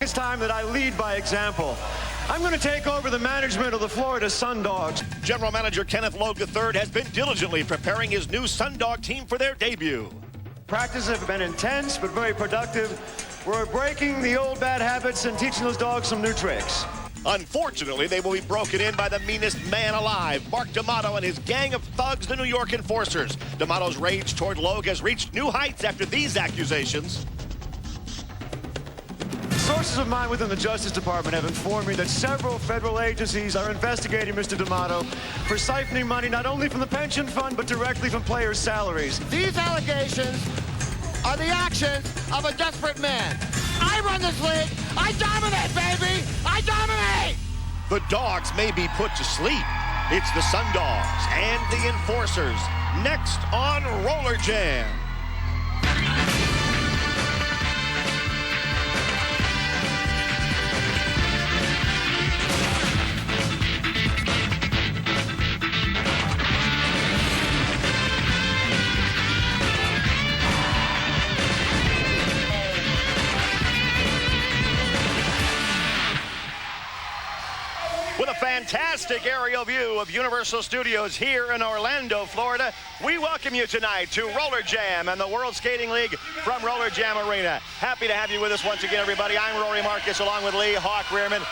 It's time that I lead by example. I'm going to take over the management of the Florida Sundogs. General Manager Kenneth Logue III has been diligently preparing his new Sundog team for their debut. Practices have been intense but very productive. We're breaking the old bad habits and teaching those dogs some new tricks. Unfortunately, they will be broken in by the meanest man alive, Mark D'Amato and his gang of thugs, the New York Enforcers. D'Amato's rage toward Logue has reached new heights after these accusations. Sources of mine within the Justice Department have informed me that several federal agencies are investigating Mr. D'Amato for siphoning money not only from the pension fund, but directly from players' salaries. These allegations are the actions of a desperate man. I run this league. I dominate, baby. I dominate. The dogs may be put to sleep. It's the Sundogs and the Enforcers next on Roller Jam. With a fantastic aerial view of Universal Studios here in Orlando, Florida, we welcome you tonight to Roller Jam and the World Skating League from Roller Jam Arena. Happy to have you with us once again, everybody. I'm Rory Marcus along with Lee Hawk Rearman.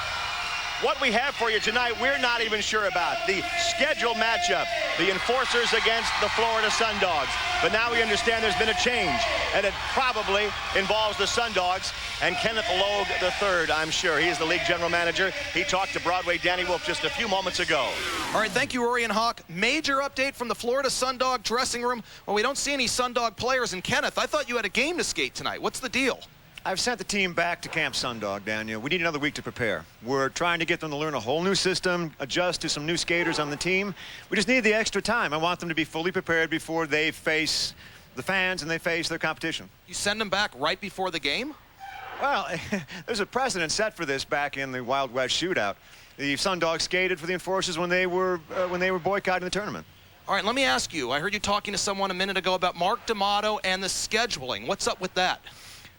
What we have for you tonight, we're not even sure about. The scheduled matchup, the Enforcers against the Florida Sundogs. But now we understand there's been a change, and it probably involves the Sundogs and Kenneth Logue III, I'm sure. He is the league general manager. He talked to Broadway Danny Wolf just a few moments ago. All right, thank you, Rory and Hawk. Major update from the Florida Sundog dressing room. Well, we don't see any Sundog players. And Kenneth, I thought you had a game to skate tonight. What's the deal? I've sent the team back to Camp Sundog, Daniel. We need another week to prepare. We're trying to get them to learn a whole new system, adjust to some new skaters on the team. We just need the extra time. I want them to be fully prepared before they face the fans and they face their competition. You send them back right before the game? Well, there's a precedent set for this back in the Wild West shootout. The Sundogs skated for the Enforcers when they were boycotting the tournament. All right, let me ask you. I heard you talking to someone a minute ago about Mark D'Amato and the scheduling. What's up with that?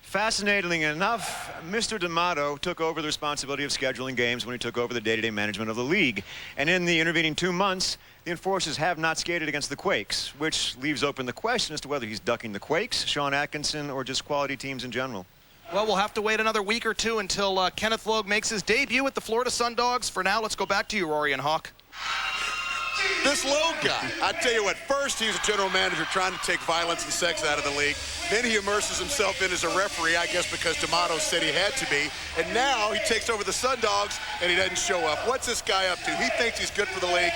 Fascinatingly enough, Mr. D'Amato took over the responsibility of scheduling games when he took over the day-to-day management of the league. And in the intervening 2 months, the Enforcers have not skated against the Quakes, which leaves open the question as to whether he's ducking the Quakes, Sean Atkinson, or just quality teams in general. Well, we'll have to wait another week or two until Kenneth Logue makes his debut with the Florida Sundogs. For now, let's go back to you, Rory and Hawk. This Logue guy, I tell you what, first he was a general manager trying to take violence and sex out of the league. Then he immerses himself in as a referee, I guess because D'Amato said he had to be. And now he takes over the Sundogs and he doesn't show up. What's this guy up to? He thinks he's good for the league.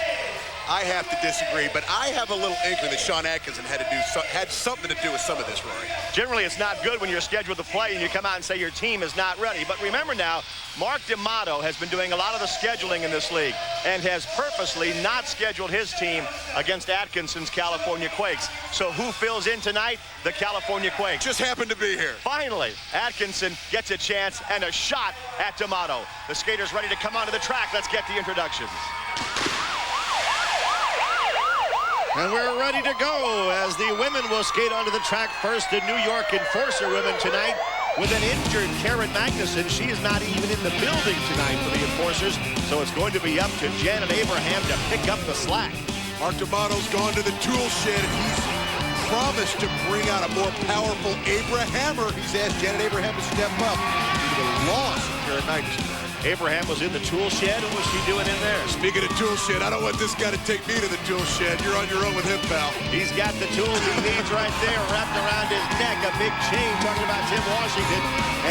I have to disagree, but I have a little inkling that Sean Atkinson had something to do with some of this, Rory. Generally, it's not good when you're scheduled to play and you come out and say your team is not ready. But remember now, Mark D'Amato has been doing a lot of the scheduling in this league and has purposely not scheduled his team against Atkinson's California Quakes. So who fills in tonight? The California Quakes. Just happened to be here. Finally, Atkinson gets a chance and a shot at D'Amato. The skater's ready to come onto the track. Let's get the introductions. And we're ready to go as the women will skate onto the track first. The New York Enforcer women tonight with an injured Karen Magnuson. She is not even in the building tonight for the Enforcers, so it's going to be up to Janet Abraham to pick up the slack. Mark D'Amato's gone to the tool shed and he's promised to bring out a more powerful Abrahammer. He's asked Janet Abraham to step up due to the loss of Karen Magnuson. Abraham was in the tool shed. What was she doing in there? Speaking of tool shed, I don't want this guy to take me to the tool shed. You're on your own with him, pal. He's got the tools he needs right there wrapped around his neck. A big chain, talking about Tim Washington.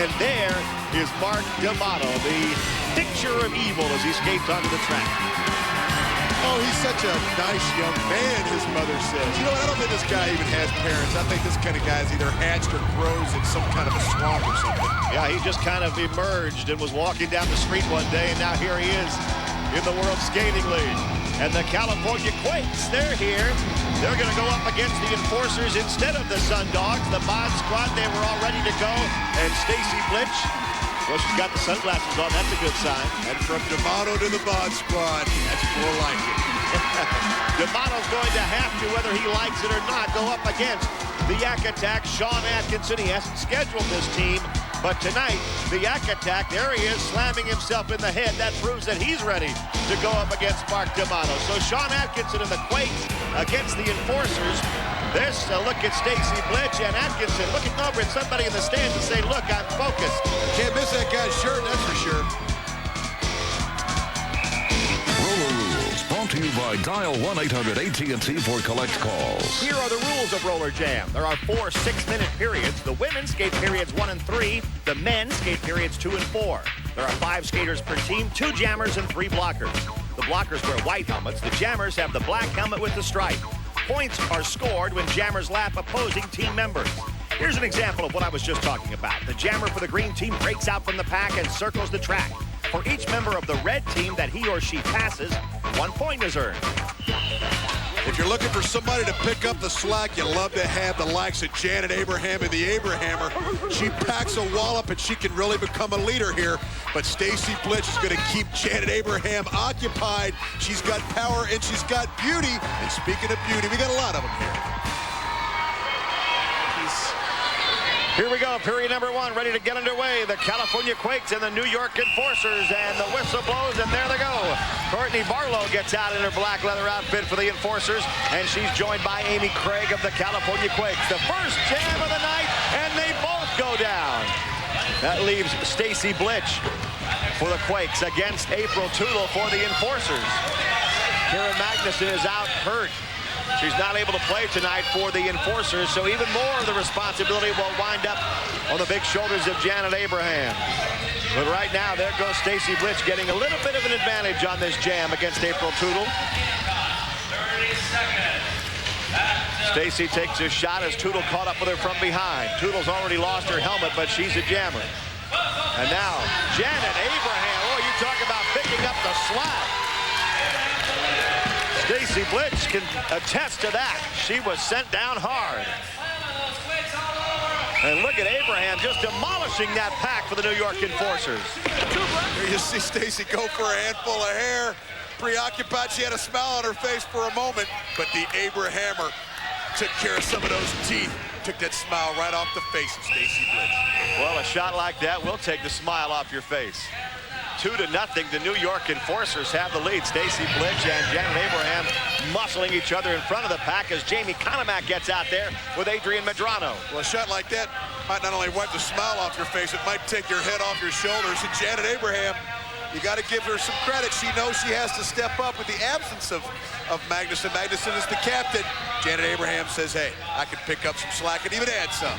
And there is Mark D'Amato, the picture of evil as he skates onto the track. Oh, he's such a nice young man, his mother says. You know what? I don't think this guy even has parents. I think this kind of guy is either hatched or grows in some kind of a swamp or something. Yeah, he just kind of emerged and was walking down the street one day, and now here he is in the World Skating League. And the California Quakes, they're here. They're going to go up against the Enforcers instead of the Sundogs. The Bod Squad, they were all ready to go. And Stacy Blitch, well, she's got the sunglasses on. That's a good sign. And from D'Amato to the Bod Squad, that's more like it. D'Amato's going to have to, whether he likes it or not, go up against the Yak Attack, Sean Atkinson. He hasn't scheduled this team But tonight, the Yak Attack, there he is, slamming himself in the head. That proves that he's ready to go up against Mark D'Amato. So Sean Atkinson and the Quakes against the Enforcers. This look at Stacy Blitch and Atkinson looking over at somebody in the stands and saying, look, I'm focused. Can't miss that guy's shirt, that's for sure. Roller Rules, brought to you by Dial 1-800-AT&T for collect calls. Here are the rules of Roller Jam. There are 4 6-minute periods. The women skate periods 1 and 3. The men skate periods 2 and 4. There are 5 skaters per team, 2 jammers and 3 blockers. The blockers wear white helmets. The jammers have the black helmet with the stripe. Points are scored when jammers lap opposing team members. Here's an example of what I was just talking about. The jammer for the green team breaks out from the pack and circles the track. For each member of the red team that he or she passes, 1 point is earned. If you're looking for somebody to pick up the slack, you love to have the likes of Janet Abraham and the Abrahammer. She packs a wallop and she can really become a leader here. But Stacy Blitch is going to keep Janet Abraham occupied. She's got power and she's got beauty. And speaking of beauty, we got a lot of them here. Here we go, period number 1, ready to get underway. The California Quakes and the New York Enforcers, and the whistle blows, and there they go. Courtney Barlow gets out in her black leather outfit for the Enforcers, and she's joined by Amy Craig of the California Quakes. The first jam of the night, and they both go down. That leaves Stacy Blitch for the Quakes against April Tootle for the Enforcers. Karen Magnuson is out hurt. She's not able to play tonight for the Enforcers, so even more of the responsibility will wind up on the big shoulders of Janet Abraham. But right now, there goes Stacy Blitch getting a little bit of an advantage on this jam against April Tootle. 30 seconds. Stacy takes a shot as Tootle caught up with her from behind. Tootle's already lost her helmet, but she's a jammer. And now, Janet Abraham. Oh, you talk about picking up the slack. Stacy Blitch can attest to that. She was sent down hard. And look at Abraham just demolishing that pack for the New York Enforcers. Here you see Stacy go for a handful of hair. Preoccupied, she had a smile on her face for a moment, but the Abrahammer took care of some of those teeth. Took that smile right off the face of Stacy Blitch. Well, a shot like that will take the smile off your face. 2-0, the New York Enforcers have the lead. Stacy Blitch and Janet Abraham muscling each other in front of the pack as Jamie Konomak gets out there with Adrian Medrano. Well, a shot like that might not only wipe the smile off your face, it might take your head off your shoulders. And Janet Abraham, you got to give her some credit. She knows she has to step up with the absence of Magnuson. Magnuson is the captain. Janet Abraham says, hey, I can pick up some slack and even add some.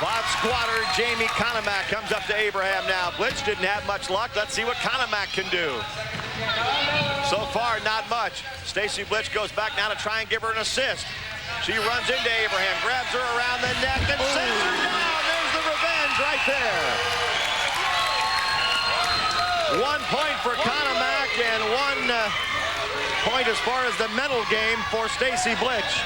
Bob squatter Jamie Konomak comes up to Abraham now. Blitch didn't have much luck. Let's see what Konomak can do. So far, not much. Stacy Blitch goes back now to try and give her an assist. She runs into Abraham, grabs her around the neck, and sends her down. There's the revenge right there. 1 point for Konomak and 1 point as far as the mental game for Stacy Blitch.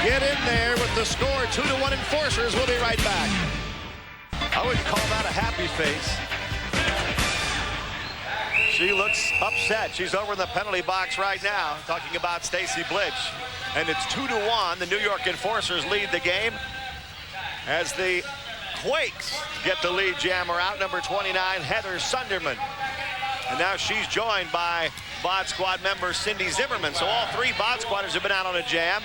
Get in there with the score, 2-1 Enforcers. We'll be right back. I wouldn't call that a happy face. She looks upset. She's over in the penalty box right now, talking about Stacy Blitch. And it's 2-1. The New York Enforcers lead the game as the Quakes get the lead jammer out, number 29, Heather Sunderman. And now she's joined by Bod Squad member Cindy Zimmerman. So all 3 Bod Squatters have been out on a jam.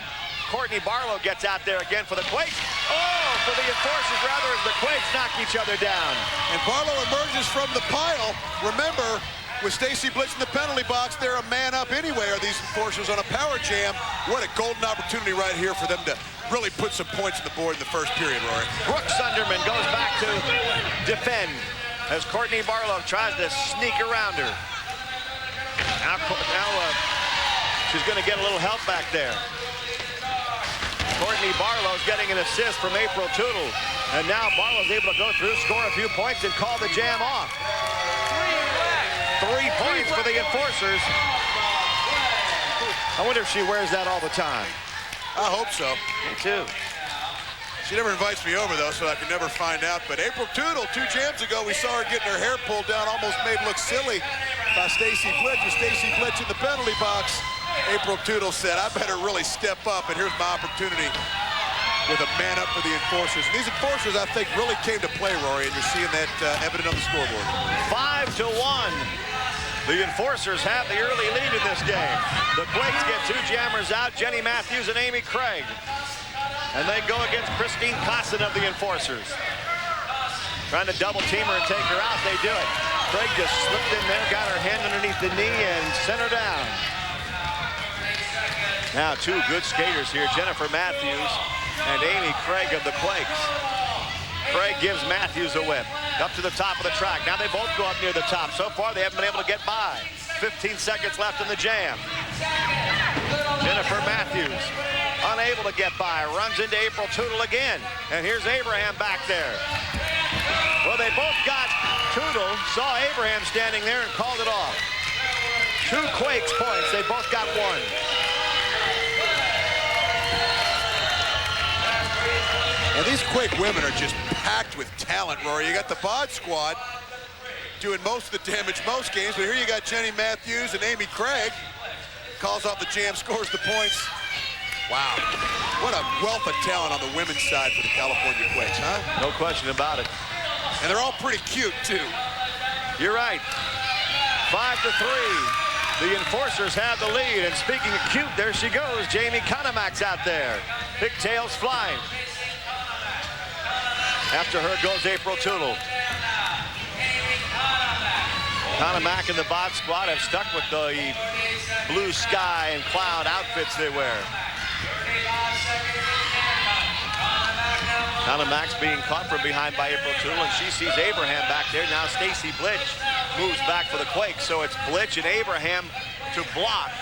Courtney Barlow gets out there again for the Quakes. Oh, for the Enforcers, rather, as the Quakes knock each other down. And Barlow emerges from the pile. Remember, with Stacy Blitz in the penalty box, they're a man up anyway, are these Enforcers on a power jam. What a golden opportunity right here for them to really put some points on the board in the first period, Rory. Brooke Sunderman goes back to defend as Courtney Barlow tries to sneak around her. Now she's going to get a little help back there. Courtney Barlow's getting an assist from April Tootle. And now Barlow's able to go through, score a few points, and call the jam off. 3 points for the Enforcers. I wonder if she wears that all the time. I hope so. Me too. She never invites me over, though, so I can never find out. But April Tootle, 2 jams ago, we saw her getting her hair pulled down, almost made look silly. by Stacy Blitch. With Stacy Blitch in the penalty box, April Toodle said, I better really step up, and here's my opportunity with a man up for the Enforcers. And these Enforcers, I think, really came to play, Rory, and you're seeing that evident on the scoreboard. 5-1. The Enforcers have the early lead in this game. The Quakes get two jammers out, Jenny Matthews and Amy Craig. And they go against Christine Costin of the Enforcers. Trying to double team her and take her out, they do it. Craig just slipped in there, got her hand underneath the knee and sent her down. Now two good skaters here, Jennifer Matthews and Amy Craig of the Quakes. Craig gives Matthews a whip. Up to the top of the track. Now they both go up near the top. So far, they haven't been able to get by. 15 seconds left in the jam. Jennifer Matthews, unable to get by, runs into April Toodle again. And here's Abraham back there. Well, they both got Toodle, saw Abraham standing there and called it off. Two Quakes points. They both got one. And these Quake women are just packed with talent, Rory. You got the Bod squad doing most of the damage most games, but here you got Jenny Matthews and Amy Craig. Calls off the jam, scores the points. Wow. What a wealth of talent on the women's side for the California Quakes, huh? No question about it. And they're all pretty cute, too. You're right. 5-3. The Enforcers have the lead. And speaking of cute, there she goes. Jamie Conemax out there. Pigtails flying. After her goes April Toodle. Conemac and the Bod squad have stuck with the blue sky and cloud outfits they wear. Conemac being caught from behind by April Toodle, and she sees Abraham back there. Now Stacy Blitch moves back for the Quakes, so it's Blitch and Abraham to block.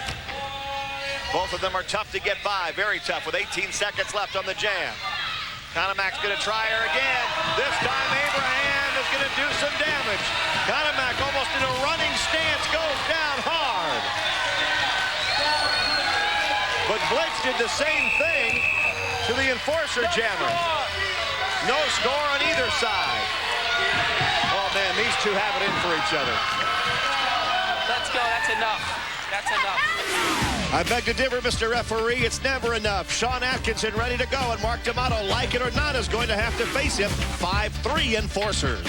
Both of them are tough to get by, very tough, with 18 seconds left on the jam. Connemac's going to try her again. This time Abraham is going to do some damage. Conemac almost in a running stance goes down hard. But Blitz did the same thing to the Enforcer jammer. No score on either side. Oh man, these two have it in for each other. Let's go, that's enough. That's enough. I beg to differ, Mr. Referee. It's never enough. Sean Atkinson ready to go, and Mark D'Amato, like it or not, is going to have to face him. 5-3 Enforcers.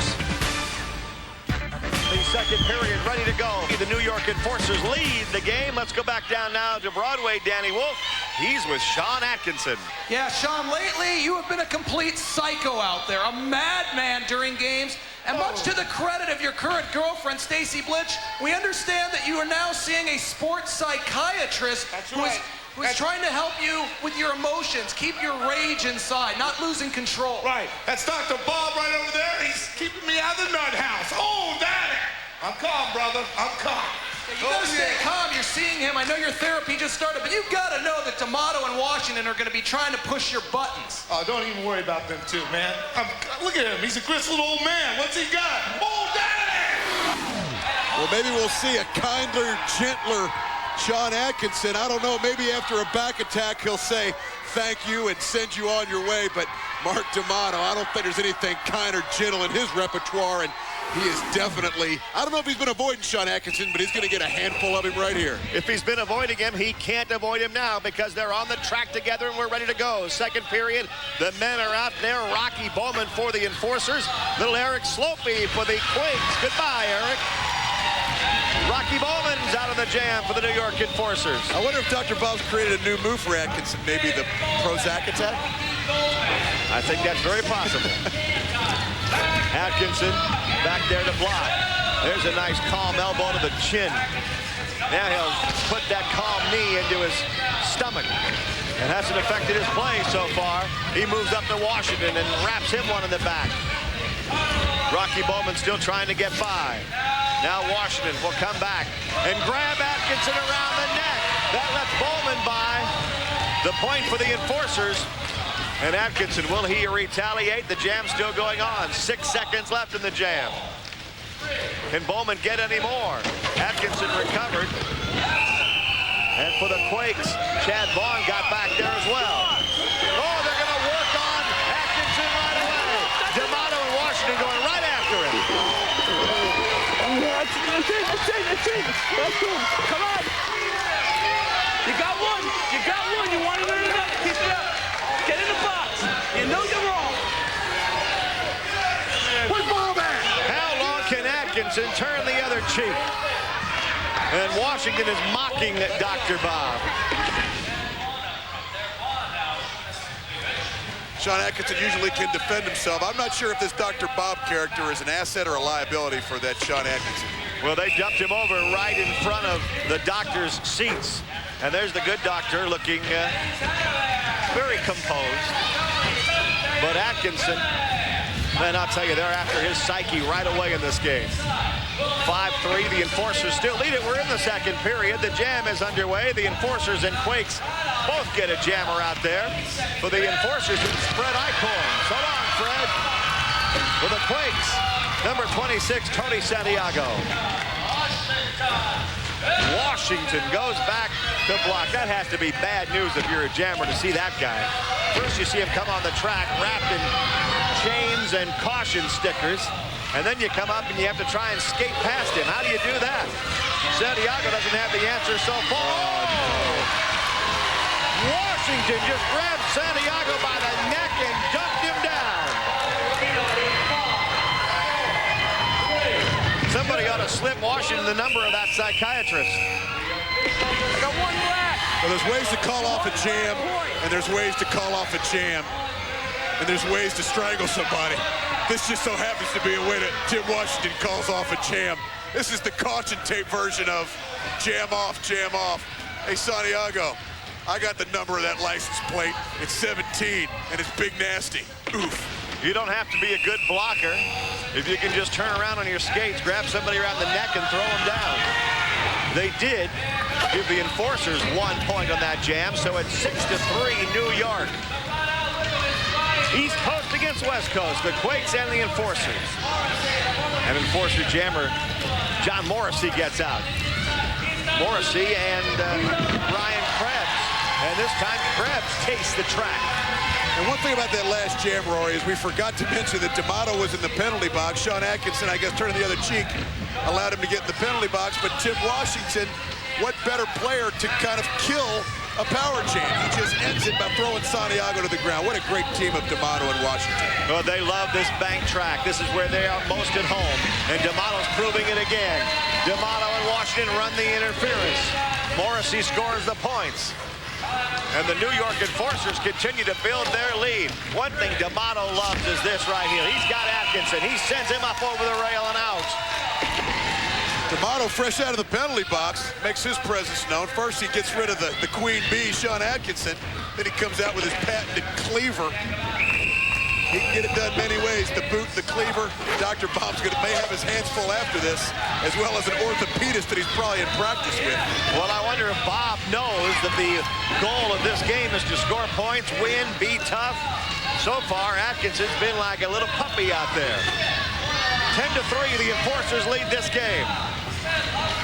The second period ready to go. The New York Enforcers lead the game. Let's go back down now to Broadway. Danny Wolf. He's with Sean Atkinson. Yeah, Sean, lately you have been a complete psycho out there, a madman during games. And much to the credit of your current girlfriend, Stacy Blitch, we understand that you are now seeing a sports psychiatrist who's trying to help you with your emotions, keep your rage inside, not losing control. Right. That's Dr. Bob right over there. He's keeping me out of the nut house. Oh, Daddy. I'm calm, brother. I'm calm. You gotta stay calm. You're seeing him. I know your therapy just started, but you've got to know that D'Amato and Washington are going to be trying to push your buttons. Oh, don't even worry about them two, man. Look at him. He's a grizzled old man. What's he got? Oh, Daddy! Well, maybe we'll see a kinder, gentler Sean Atkinson. I don't know. Maybe after a back attack, he'll say thank you and send you on your way. But Mark D'Amato, I don't think there's anything kind or gentle in his repertoire. And he is definitely, I don't know if he's been avoiding Sean Atkinson, but he's going to get a handful of him right here. If he's been avoiding him, he can't avoid him now because they're on the track together and we're ready to go. Second period, the men are out there. Rocky Bowman for the Enforcers. Little Eric Slopey for the Quakes. Goodbye, Eric. Rocky Bowman's out of the jam for the New York Enforcers. I wonder if Dr. Bob's created a new move for Atkinson, maybe the Prozac attack? I think that's very possible. Atkinson back there to block. There's a nice calm elbow to the chin. Now he'll put that calm knee into his stomach. It hasn't affected his play so far. He moves up to Washington and wraps him one in the back. Rocky Bowman still trying to get by. Now Washington will come back and grab Atkinson around the neck. That lets Bowman by. The point for the Enforcers. And Atkinson, will he retaliate? The jam's still going on. 6 seconds left in the jam. Can Bowman get any more? Atkinson recovered. And for the Quakes, Chad Vaughn got back there as well. Oh, they're going to work on Atkinson right away. D'Amato and Washington going right after him. Let's go. Come on. You got one. You got one. You want another? Keep it up. Get in the box. You know you're wrong. Football man. How long can Atkinson turn the other cheek? And Washington is mocking Dr. Bob. Sean Atkinson usually can defend himself. I'm not sure if this Dr. Bob character is an asset or a liability for that Sean Atkinson. Well, they dumped him over right in front of the doctor's seats. And there's the good doctor looking very composed. But Atkinson, man, I'll tell you, they're after his psyche right away in this game. 5-3, the Enforcers still lead it. We're in the second period. The jam is underway. The Enforcers and Quakes both get a jammer out there. For the Enforcers, it's Fred Eichhorn. So long, Fred. For the Quakes, number 26, Tony Santiago. Washington goes back to block. That has to be bad news if you're a jammer to see that guy. First, you see him come on the track wrapped in chains and caution stickers. And then you come up and you have to try and skate past him. How do you do that? Santiago doesn't have the answer so far. Oh! Washington just grabbed Santiago by the neck and dumped him down. Somebody ought to slip Washington the number of that psychiatrist. I got one left. Well, there's ways to call off a jam, and there's ways to call off a jam, and there's ways to strangle somebody. This just so happens to be a way that Jim Washington calls off a jam. This is the caution tape version of jam off, jam off. Hey, Santiago, I got the number of that license plate. It's 17, and it's big nasty. Oof. You don't have to be a good blocker. If you can just turn around on your skates, grab somebody around the neck and throw them down. They did give the Enforcers 1 point on that jam, so it's 6-3 New York. East Coast against West Coast, the Quakes and the Enforcers. And Enforcer jammer John Morrissey gets out. Morrissey and Ryan Krebs. And this time Krebs takes the track. And one thing about that last jam, Rory, is we forgot to mention that D'Amato was in the penalty box. Sean Atkinson, I guess, turning the other cheek, allowed him to get in the penalty box. But Tim Washington, what better player to kind of kill a power jam? He just ends it by throwing Santiago to the ground. What a great team of D'Amato and Washington. Well, they love this bank track. This is where they are most at home. And D'Amato's proving it again. D'Amato and Washington run the interference. Morrissey scores the points. And the New York Enforcers continue to build their lead. One thing D'Amato loves is this right here. He's got Atkinson. He sends him up over the rail and out. D'Amato, fresh out of the penalty box, makes his presence known. First, he gets rid of the queen bee, Sean Atkinson. Then he comes out with his patented cleaver. He can get it done many ways. The boot, the cleaver. Dr. Bob's may have his hands full after this, as well as an orthopedist that he's probably in practice with. Well, I wonder if Bob knows that the goal of this game is to score points, win, be tough. So far, Atkinson's been like a little puppy out there. 10-3, the Enforcers lead this game.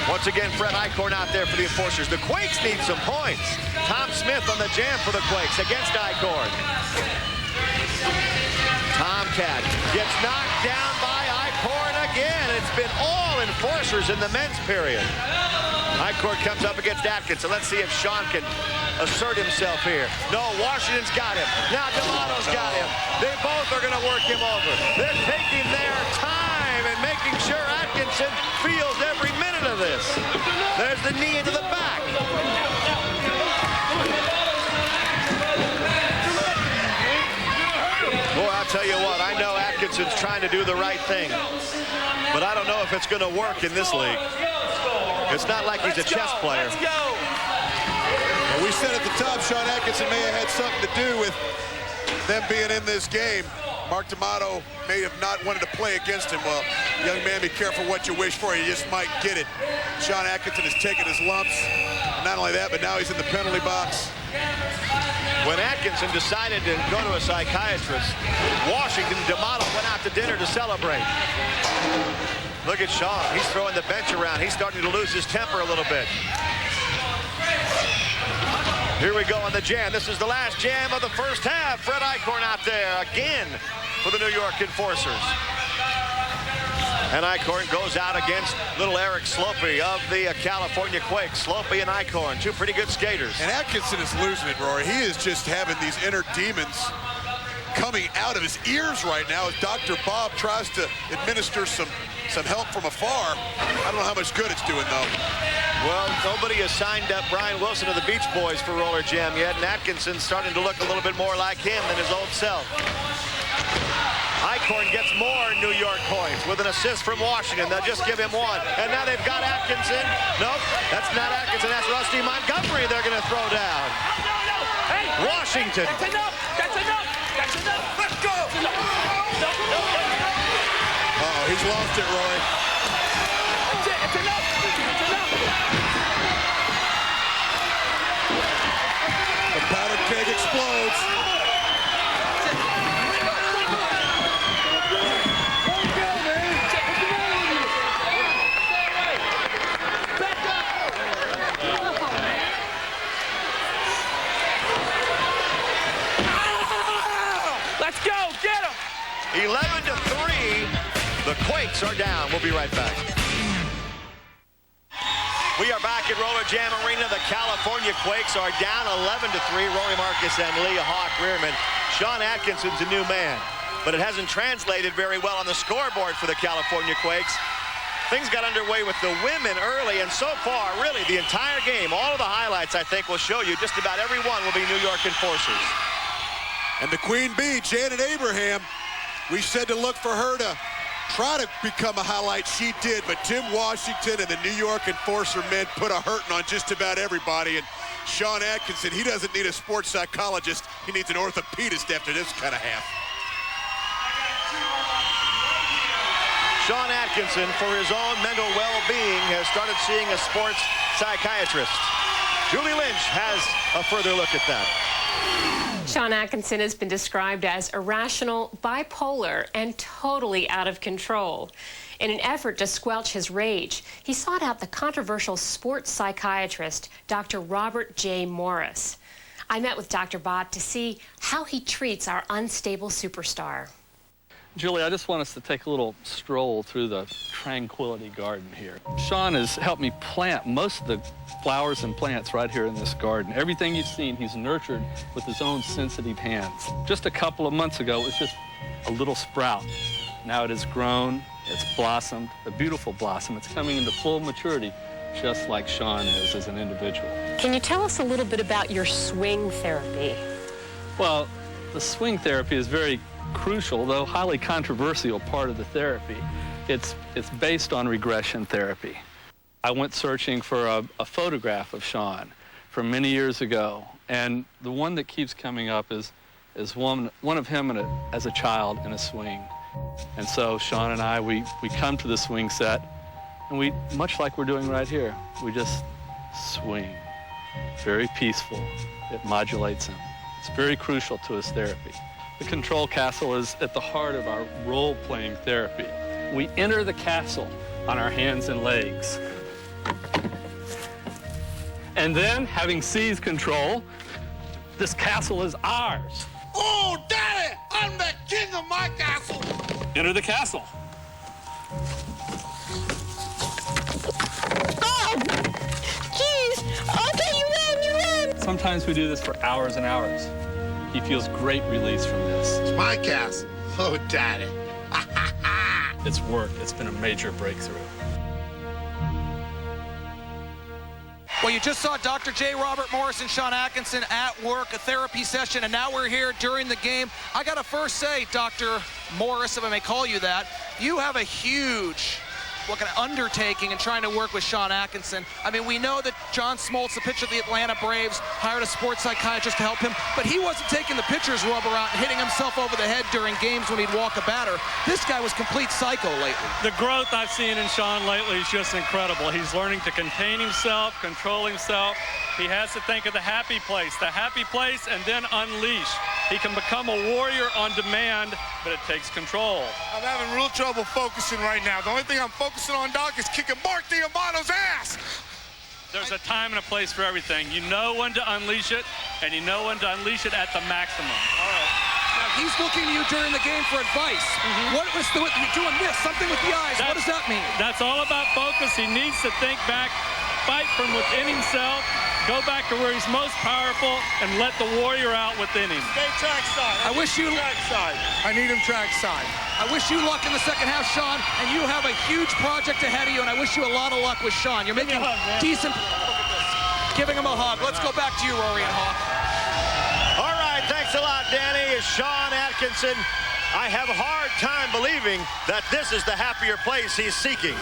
Once again, Fred Eichhorn out there for the Enforcers. The Quakes need some points. Tom Smith on the jam for the Quakes against Eichhorn. Tomcat gets knocked down by Eichhorn again. It's been all Enforcers in the men's period. Eichhorn comes up against Atkinson. Let's see if Sean can assert himself here. No, Washington's got him. Now D'Amato's got him. They both are going to work him over. They're taking their time and making sure Atkinson feels every minute of this. There's the knee into the back. Boy, I'll tell you what, I know Atkinson's trying to do the right thing, but I don't know if it's going to work in this league. It's not like he's a chess player. Let's go. Well, we said at the top, Sean Atkinson may have had something to do with them being in this game. Mark D'Amato may have not wanted to play against him. Well, young man, be careful what you wish for. You just might get it. Sean Atkinson has taken his lumps. Not only that, but now he's in the penalty box. When Atkinson decided to go to a psychiatrist, Washington and D'Amato went out to dinner to celebrate. Look at Sean. He's throwing the bench around. He's starting to lose his temper a little bit. Here we go on the jam. This is the last jam of the first half. Fred Eichhorn out there again for the New York Enforcers. And Eichhorn goes out against little Eric Slopey of the California Quakes. Slopey and Eichhorn, two pretty good skaters. And Atkinson is losing it, Rory. He is just having these inner demons coming out of his ears right now as Dr. Bob tries to administer some help from afar. I don't know how much good it's doing, though. Well, nobody has signed up Brian Wilson of the Beach Boys for Roller Jam yet, and Atkinson's starting to look a little bit more like him than his old self. Eichhorn gets more New York points with an assist from Washington. They'll just give him one. And now they've got Atkinson. Nope, that's not Atkinson. That's Rusty Montgomery they're going to throw down. No. Hey, Washington. That's enough. That's enough. That's enough. Let's go. No. Uh-oh, he's lost it, Rory. That's it. It's enough. It's enough. The powder keg explodes. Let's go. Get him. 11-3. The Quakes are down. We'll be right back. We are back at Roller Jam Arena. The California Quakes are down 11-3. Rory Marcus and Lee Hawk Rearman. Sean Atkinson's a new man, but it hasn't translated very well on the scoreboard for the California Quakes. Things got underway with the women early, and so far, really, the entire game, all of the highlights, I think, will show you just about every one will be New York Enforcers. And the Queen Bee, Janet Abraham, we said to look for her to try to become a highlight. She did, but Tim Washington and the New York Enforcer men put a hurting on just about everybody. And Sean Atkinson, he doesn't need a sports psychologist. He needs an orthopedist after this kind of half. Sean Atkinson, for his own mental well-being, has started seeing a sports psychiatrist. Julie Lynch has a further look at that. Sean Atkinson has been described as irrational, bipolar, and totally out of control. In an effort to squelch his rage, he sought out the controversial sports psychiatrist, Dr. Robert J. Morris. I met with Dr. Bob to see how he treats our unstable superstar. Julie, I just want us to take a little stroll through the Tranquility Garden here. Sean has helped me plant most of the flowers and plants right here in this garden. Everything you've seen, he's nurtured with his own sensitive hands. Just a couple of months ago, it was just a little sprout. Now it has grown, it's blossomed, a beautiful blossom. It's coming into full maturity, just like Sean is as an individual. Can you tell us a little bit about your swing therapy? Well, the swing therapy is very crucial, though highly controversial part of the therapy. It's based on regression therapy. I went searching for a photograph of Sean from many years ago, and the one that keeps coming up is one of him as a child in a swing. And so Sean and I, we come to the swing set, and we, much like we're doing right here, we just swing. Very peaceful. It modulates him. It's very crucial to his therapy. The control castle is at the heart of our role-playing therapy. We enter the castle on our hands and legs. And then, having seized control, this castle is ours. Oh, Daddy, I'm the king of my castle. Enter the castle. Oh! Jeez! Okay, you win! Sometimes we do this for hours and hours. He feels great release from this. It's my castle. Oh, Daddy. It's worked. It's been a major breakthrough. Well, you just saw Dr. J. Robert Morris and Sean Atkinson at work, a therapy session, and now we're here during the game. I got to first say, Dr. Morris, if I may call you that, you have a huge undertaking in trying to work with Sean Atkinson. I mean, we know that John Smoltz, the pitcher of the Atlanta Braves, hired a sports psychiatrist to help him, but he wasn't taking the pitcher's rubber out and hitting himself over the head during games when he'd walk a batter. This guy was complete psycho lately. The growth I've seen in Sean lately is just incredible. He's learning to contain himself, control himself. He has to think of the happy place, and then unleash. He can become a warrior on demand, but it takes control. I'm having real trouble focusing right now. The only thing I'm focusing on, Doc, is kicking Mark Diamato's ass. There's a time and a place for everything. You know when to unleash it, and you know when to unleash it at the maximum. All right. Now, he's looking to you during the game for advice. What was you're doing this, something with the eyes. What does that mean? That's all about focus. He needs to think back, fight from within himself, go back to where he's most powerful, and let the warrior out within him. Stay track side. I wish you track side. I need him track side. I wish you luck in the second half, Sean, and you have a huge project ahead of you, and I wish you a lot of luck with Sean. You're making decent... Giving him a hug. Let's go back to you, Rory and Hawk. All right, thanks a lot, Danny. Sean Atkinson. I have a hard time believing that this is the happier place he's seeking.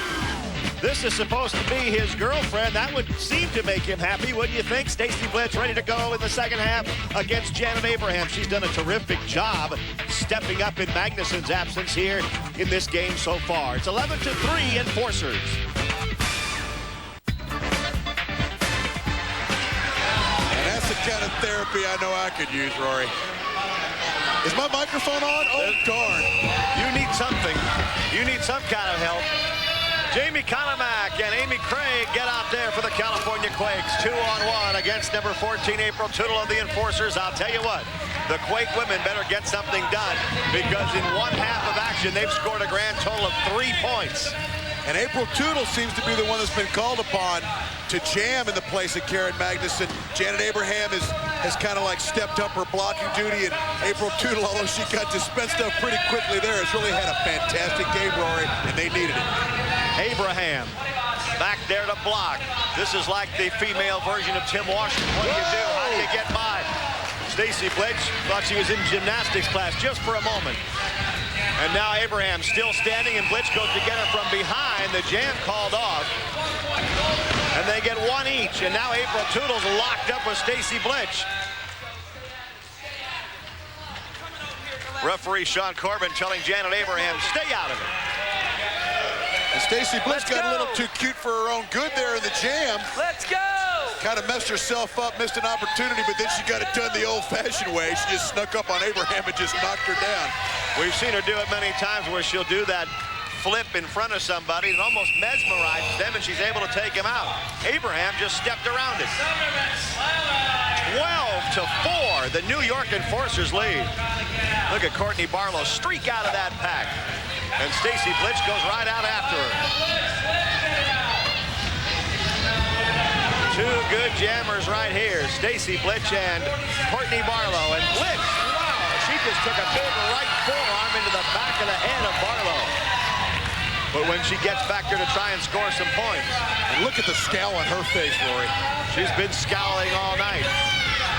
This is supposed to be his girlfriend. That would seem to make him happy. What do you think? Stacy Blitz ready to go in the second half against Janet Abraham. She's done a terrific job stepping up in Magnuson's absence here in this game so far. It's 11-3 Enforcers. And that's the kind of therapy I know I could use, Rory. Is my microphone on? Oh, darn. You need something. You need some kind of help. Jamie Conomack and Amy Craig get out there for the California Quakes. 2-on-1 against number 14, April Tootle of the Enforcers. I'll tell you what, the Quake women better get something done because in one half of action, they've scored a grand total of 3 points. And April Tootle seems to be the one that's been called upon to jam in the place of Karen Magnuson. Janet Abraham has kind of like stepped up her blocking duty, and April Tootle, although she got dispensed of pretty quickly there, has really had a fantastic game, Rory, and they needed it. Abraham back there to block. This is like the female version of Tim Washington. What do you do? How do you get by? Stacy Blitz thought she was in gymnastics class just for a moment. And now Abraham still standing, and Blitz goes to get her from behind. The jam called off. And they get one each. And now April Tootle's locked up with Stacy Blitz. Referee Sean Corbin telling Janet Abraham, stay out of it. And Stacy Blitz got a little too cute for her own good there in the jam. Let's go! Kind of messed herself up, missed an opportunity, but then she got it done the old-fashioned way. She just snuck up on Abraham and just knocked her down. We've seen her do it many times where she'll do that flip in front of somebody and almost mesmerizes them, and she's able to take him out. Abraham just stepped around it. 12-4, the New York Enforcers lead. Look at Courtney Barlow streak out of that pack. And Stacy Blitz goes right out after her. Two good jammers right here. Stacy Blitz and Courtney Barlow. And Blitz, wow, she just took a big right forearm into the back of the head of Barlow. But when she gets back there to try and score some points. And look at the scowl on her face, Rory. She's been scowling all night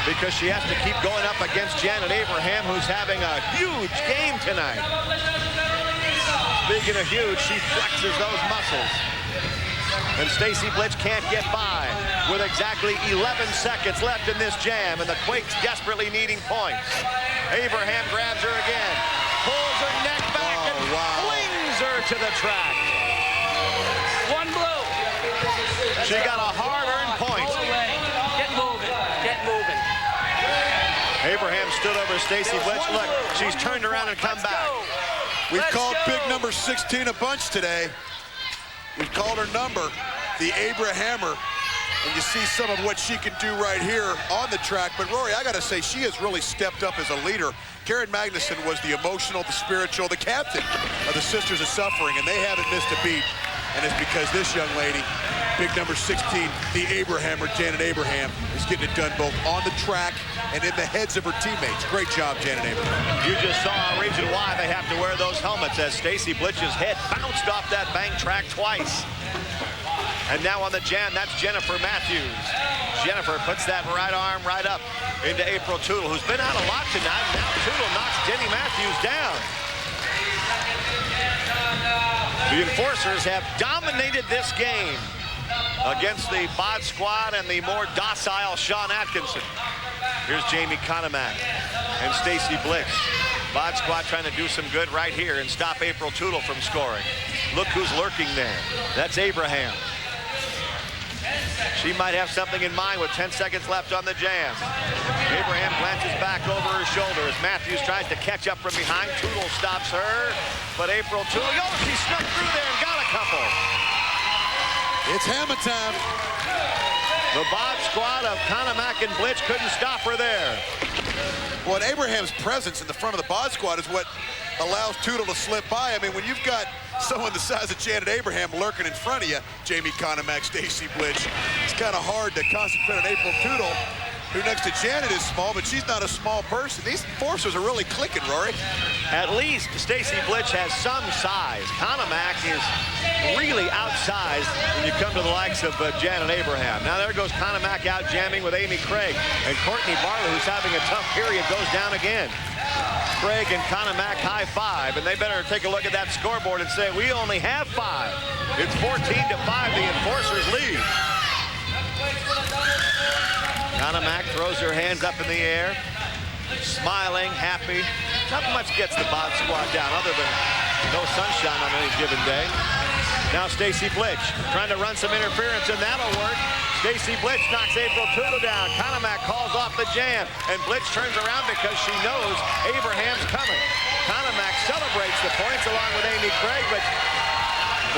because she has to keep going up against Janet Abraham, who's having a huge game tonight. Speaking of huge, she flexes those muscles. And Stacy Blitz can't get by with exactly 11 seconds left in this jam, and the Quakes desperately needing points. Abraham grabs her again, pulls her neck back, and flings her to the track. One blow. She got a hard-earned point. Get moving. Get moving. Abraham stood over Stacy Blitz. Look, she's turned around and come back. We've called big number 16 a bunch today. We've called her number, the Abrahammer. And you see some of what she can do right here on the track. But Rory, I got to say, she has really stepped up as a leader. Karen Magnuson was the emotional, the spiritual, the captain of the Sisters of Suffering, and they haven't missed a beat. And it's because this young lady, big number 16, the Abrahammer, Janet Abraham, is getting it done both on the track and in the heads of her teammates. Great job, Janet Abraham. You just saw a reason why they have to wear those helmets, as Stacy Blitz's head bounced off that bank track twice. And now on the jam, that's Jennifer Matthews. Jennifer puts that right arm right up into April Tootle, who's been out a lot tonight. Now Tootle knocks Jenny Matthews down. The Enforcers have dominated this game against the Bod Squad and the more docile Sean Atkinson. Here's Jamie Conomack and Stacy Blitz. Bod Squad trying to do some good right here and stop April Tootle from scoring. Look who's lurking there. That's Abraham. She might have something in mind with 10 seconds left on the jam. Abraham glances back over her shoulder as Matthews tries to catch up from behind. Tootle stops her, but April Tootle, oh, she snuck through there and got a couple. It's hammer time. The Bod Squad of Conomack and Blitz couldn't stop her there. Well, and Abraham's presence in the front of the bod squad is what allows Toodle to slip by. I mean, when you've got someone the size of Janet Abraham lurking in front of you, Jamie Conamack, Stacy Blitch, it's kind of hard to concentrate on April Toodle, who next to Janet is small, but she's not a small person. These enforcers are really clicking, Rory. At least Stacy Blitch has some size. Conamack is really outsized when you come to the likes of Janet Abraham. Now there goes Conamack out jamming with Amy Craig. And Courtney Barlow, who's having a tough period, goes down again. Craig and Conamack high five, and they better take a look at that scoreboard and say, we only have 5. It's 14-5, the enforcers lead. Conamack throws her hands up in the air, smiling, happy. Not much gets the bod squad down other than no sunshine on any given day. Now Stacy Blitch trying to run some interference, and that'll work. Stacy Blitch knocks April Toodle down. Conamack calls off the jam, and Blitch turns around because she knows Abraham's coming. Conamack celebrates the points along with Amy Craig, but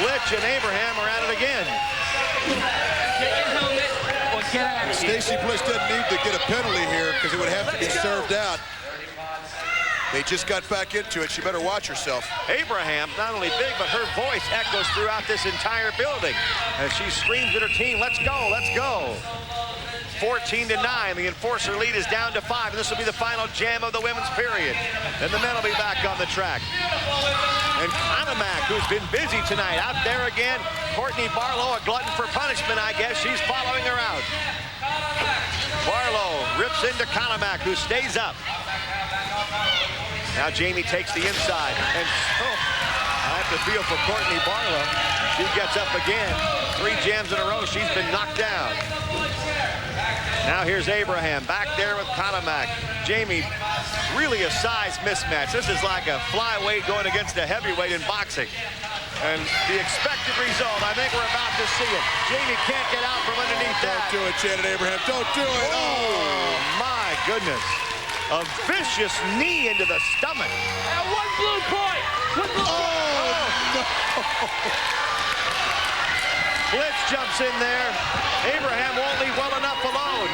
Blitch and Abraham are at it again. Stacy Blitch doesn't need to get a penalty here because it would have to be served out. They just got back into it. She better watch herself. Abraham, not only big, but her voice echoes throughout this entire building as she screams at her team, let's go, let's go. 14-9, the enforcer lead is down to 5, and this will be the final jam of the women's period. And the men will be back on the track. And Conamack, who's been busy tonight, out there again. Courtney Barlow, a glutton for punishment, I guess. She's following her out. Barlow rips into Conamack, who stays up. Now Jamie takes the inside, and I have to feel for Courtney Barlow. She gets up again. 3 jams in a row. She's been knocked down. Now here's Abraham back there with Conamack. Jamie, really a size mismatch. This is like a flyweight going against a heavyweight in boxing. And the expected result, I think we're about to see it. Jamie can't get out from underneath that. Don't do it, Janet Abraham. Don't do it. Oh, my goodness. A vicious knee into the stomach. And 1 blue point. 1 blue point. No. Blitz jumps in there. Abraham won't leave well enough alone.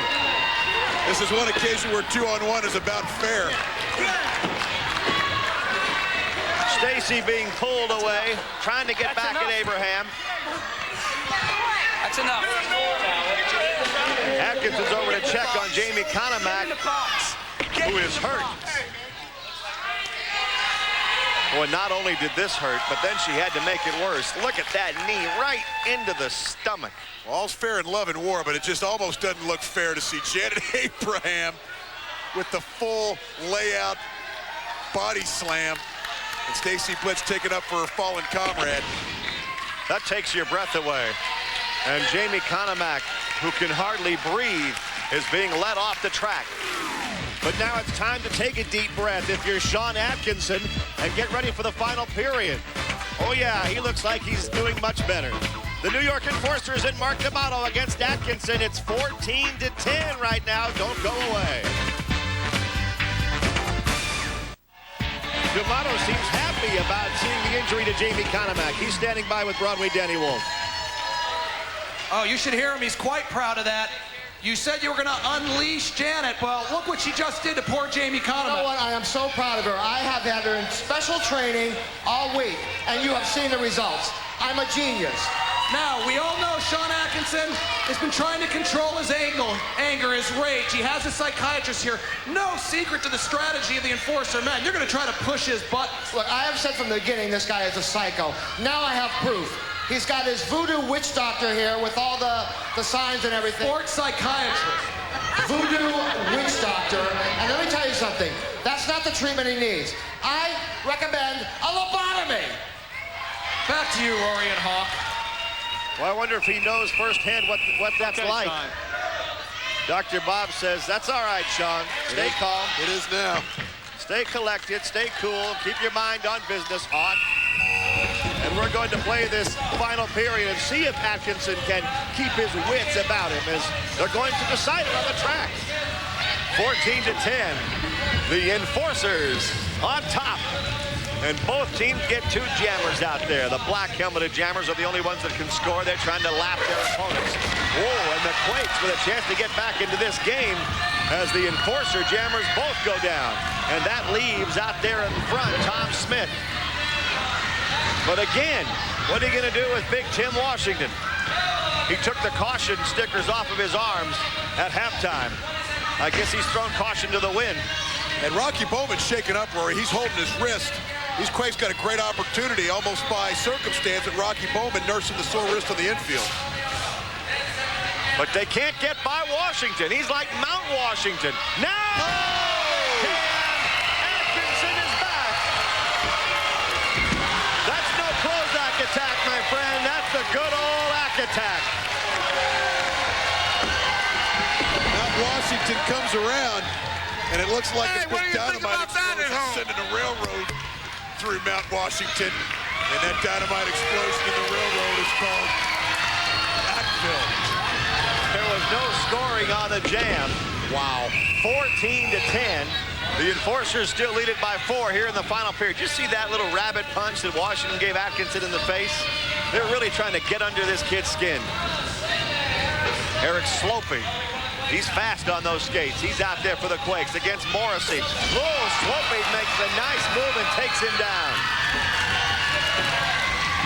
This is one occasion where 2-on-1 is about fair. Stacy being pulled away, trying to get back at Abraham. That's enough. Atkinson's over to check on Jamie Conamack, who is hurt. Well, not only did this hurt, but then she had to make it worse. Look at that knee right into the stomach. Well, all's fair in love and war, but it just almost doesn't look fair to see Janet Abraham with the full layout body slam, and Stacy Blitz taking up for her fallen comrade. That takes your breath away. And Jamie Conamack, who can hardly breathe, is being let off the track. But now it's time to take a deep breath if you're Sean Atkinson and get ready for the final period. Oh yeah, he looks like he's doing much better. The New York Enforcers and Mark D'Amato against Atkinson. It's 14-10 right now. Don't go away. D'Amato seems happy about seeing the injury to Jamie Conamack. He's standing by with Broadway Danny Wolf. Oh, you should hear him. He's quite proud of that. You said you were going to unleash Janet. Well, look what she just did to poor Jamie Conamack. You know what? I am so proud of her. I have had her in special training all week, and you have seen the results. I'm a genius. Now, we all know Sean Atkinson has been trying to control his anger, his rage. He has a psychiatrist here. No secret to the strategy of the enforcer. Man, you're going to try to push his buttons. Look, I have said from the beginning this guy is a psycho. Now I have proof. He's got his voodoo witch doctor here with all the signs and everything. Sports psychiatrist. Voodoo witch doctor. And let me tell you something. That's not the treatment he needs. I recommend a lobotomy. Back to you, Rory and Hawk. Well, I wonder if he knows firsthand what that's like. Sean. Dr. Bob says, that's all right, Sean. Stay calm. It is now. Stay collected, stay cool, keep your mind on business, Hawk. And we're going to play this final period and see if Atkinson can keep his wits about him as they're going to decide it on the track. 14-10, the Enforcers on top. And both teams get 2 jammers out there. The black helmeted jammers are the only ones that can score. They're trying to lap their opponents. Whoa, and the Quakes with a chance to get back into this game as the enforcer jammers both go down. And that leaves out there in front Tom Smith. But again, what are you going to do with Big Tim Washington? He took the caution stickers off of his arms at halftime. I guess he's thrown caution to the wind. And Rocky Bowman's shaken up, Rory. He's holding his wrist. These Quakes got a great opportunity, almost by circumstance, at Rocky Bowman nursing the sore wrist on the infield. But they can't get by Washington. He's like Mount Washington. Now, Atkinson is back. That's no Prozac attack, my friend. That's the good old Ack attack. Mount Washington comes around, and it looks like it's been dynamite explosion sending a railroad through Mount Washington. And that dynamite explosion in the railroad is called Ackville. There was no scoring on the jam. Wow. 14-10. The enforcers still lead it by 4 here in the final period. Did you see that little rabbit punch that Washington gave Atkinson in the face? They're really trying to get under this kid's skin. Eric Slopey. He's fast on those skates. He's out there for the Quakes against Morrissey. Oh, Slopey makes a nice move and takes him down.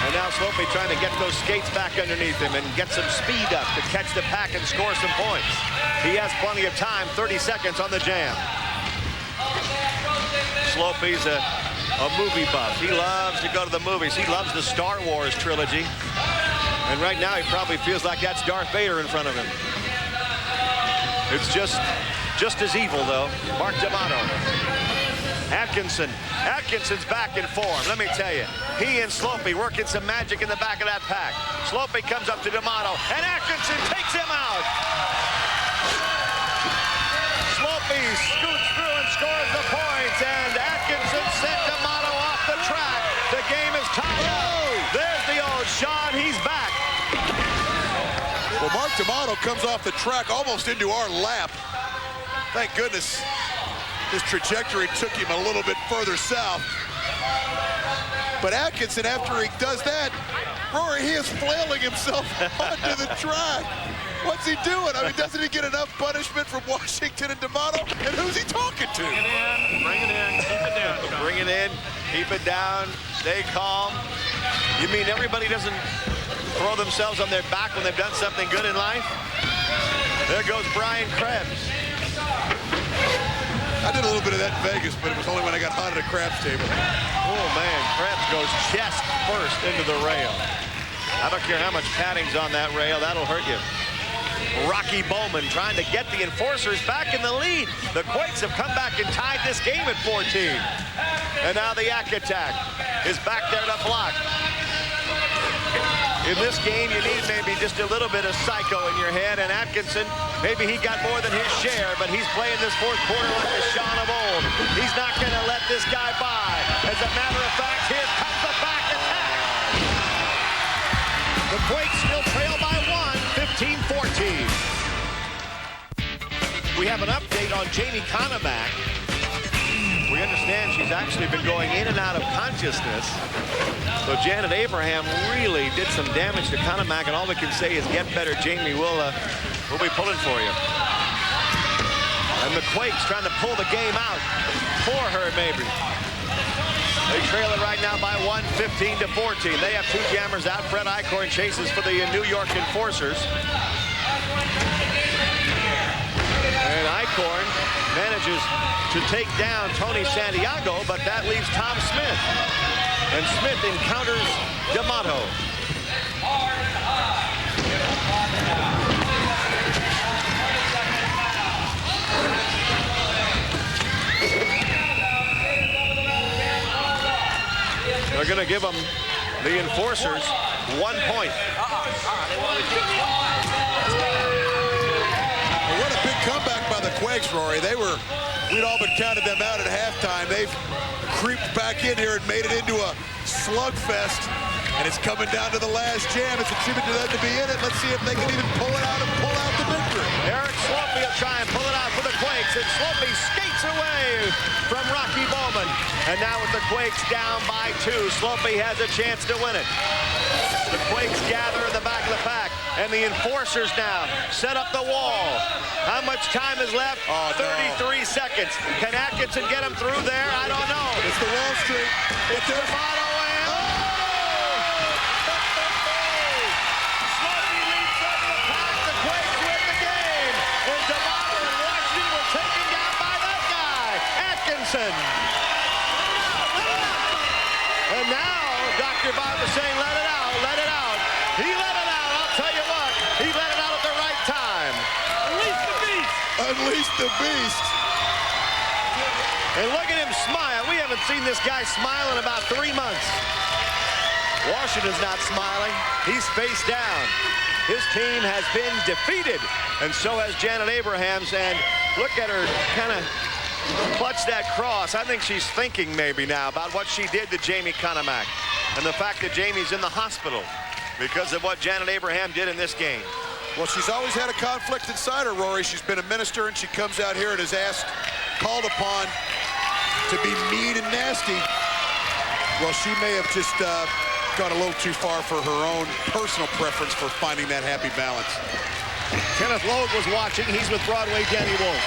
And now Slopey trying to get those skates back underneath him and get some speed up to catch the pack and score some points. He has plenty of time, 30 seconds on the jam. Slopey's a movie buff. He loves to go to the movies. He loves the Star Wars trilogy. And right now he probably feels like that's Darth Vader in front of him. It's just as evil, though. Mark D'Amato. Atkinson. Atkinson's back in form. Let me tell you, he and Slopey working some magic in the back of that pack. Slopey comes up to D'Amato, and Atkinson takes him out. Slopey scoots through and scores the points, and Atkinson sent D'Amato off the track. The game is tied up. There's the old Sean. He's back. Well, Mark D'Amato comes off the track almost into our lap. Thank goodness his trajectory took him a little bit further south. But Atkinson, after he does that, Rory, he is flailing himself onto the track. What's he doing? I mean, doesn't he get enough punishment from Washington and D'Amato? And who's he talking to? Bring it in, keep it down. Bring it in, keep it down, stay calm. You mean everybody doesn't throw themselves on their back when they've done something good in life? There goes Brian Krebs. I did a little bit of that in Vegas, but it was only when I got hot at a craps table. Oh, man, Krebs goes chest first into the rail. I don't care how much padding's on that rail, that'll hurt you. Rocky Bowman trying to get the enforcers back in the lead. The Quakes have come back and tied this game at 14. And now the Ack attack is back there to block. In this game, you need maybe just a little bit of psycho in your head, and Atkinson, maybe he got more than his share, but he's playing this fourth quarter like the Sean of old. He's not going to let this guy by. As a matter of fact, here comes the back attack. The Quakes still trail by 1, 15-14. We have an update on Jamie Conamack. We understand she's actually been going in and out of consciousness. So Janet Abraham really did some damage to Conamack, and all we can say is get better. Jamie will be pulling for you. And the Quakes trying to pull the game out for her, maybe. They trail it right now by 1, 15-14. They have 2 jammers out. Fred Eichhorn chases for the New York Enforcers. And Eichhorn manages to take down Tony Santiago, but that leaves Tom Smith. And Smith encounters D'Amato. They're going to give them, the enforcers, 1 point. Well, what a big comeback by the Quakes, Rory. We'd all but counted them out at halftime. They've creeped back in here and made it into a slugfest. And it's coming down to the last jam. It's a tribute to them to be in it. Let's see if they can even pull it out and pull out the victory. Eric Slopey will try and pull it out for the Quakes. Quakes, and Slopey skates away from Rocky Bowman. And now with the Quakes down by 2, Slopey has a chance to win it. The Quakes gather in the back of the pack, and the Enforcers now set up the wall. How much time is left? 33 seconds. Can Atkinson get him through there? I don't know. It's the Wall Street. It's the D'Amato and... Slopey leads up the pack. The Quakes win the game. And D'Amato and Washington were taken down by that guy, Atkinson. And now Dr. Bob is saying, let it out, let it out. He let it out. I'll tell you what. He let it out at the right time. Unleash the beast. Unleash the beast. And look at him smile. We haven't seen this guy smile in about 3 months. Washington's not smiling. He's face down. His team has been defeated, and so has Janet Abrahams. And look at her kind of clutch that cross. I think she's thinking maybe now about what she did to Jamie Conamack and the fact that Jamie's in the hospital because of what Janet Abraham did in this game. Well, she's always had a conflict inside her, Rory. She's been a minister, and she comes out here and is called upon to be mean and nasty. Well, she may have just gone a little too far for her own personal preference for finding that happy balance. Kenneth Logue was watching. He's with Broadway Danny Wolf.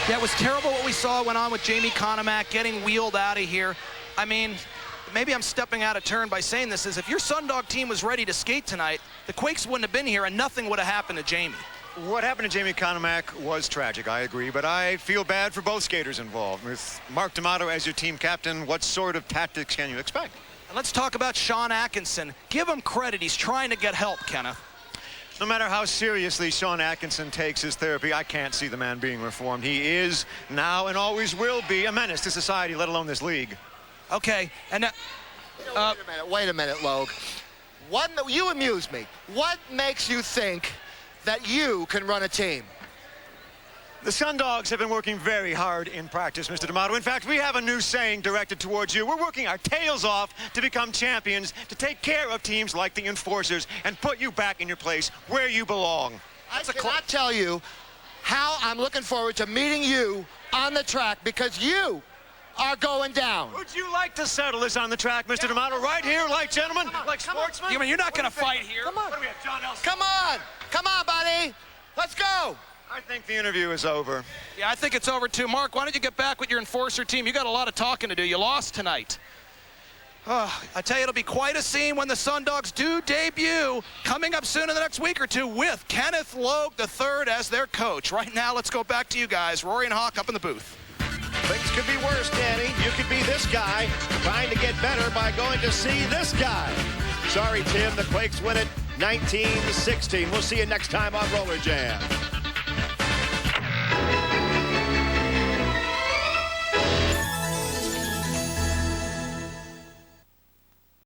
Yeah, it was terrible what we saw went on with Jamie Conamack getting wheeled out of here. I mean, maybe I'm stepping out of turn by saying this, is if your Sundog team was ready to skate tonight, the Quakes wouldn't have been here and nothing would have happened to Jamie. What happened to Jamie Conamack was tragic, I agree, but I feel bad for both skaters involved. With Mark D'Amato as your team captain, what sort of tactics can you expect? And let's talk about Sean Atkinson. Give him credit. He's trying to get help, Kenneth. No matter how seriously Sean Atkinson takes his therapy, I can't see the man being reformed. He is now and always will be a menace to society, let alone this league. Okay, and wait a minute, Logue. You amuse me. What makes you think that you can run a team? The Sundogs have been working very hard in practice, Mr. D'Amato. In fact, we have a new saying directed towards you. We're working our tails off to become champions, to take care of teams like the Enforcers and put you back in your place where you belong. I cannot tell you how I'm looking forward to meeting you on the track because you are going down. Would you like to settle this on the track, Mr. D'Amato, right here, like gentlemen, like sportsmen? You mean you're not going to fight here? Come on. What do we have, John Nelson? Come on. Come on, buddy. Let's go. I think the interview is over. Yeah, I think it's over too. Mark, why don't you get back with your Enforcer team? You got a lot of talking to do. You lost tonight. Oh, I tell you, it'll be quite a scene when the Sundogs do debut coming up soon in the next week or two with Kenneth Logue III as their coach. Right now, let's go back to you guys. Rory and Hawk up in the booth. Things could be worse, Danny. You could be this guy trying to get better by going to see this guy. Sorry, Tim. The Quakes win it 19-16. We'll see you next time on Roller Jam.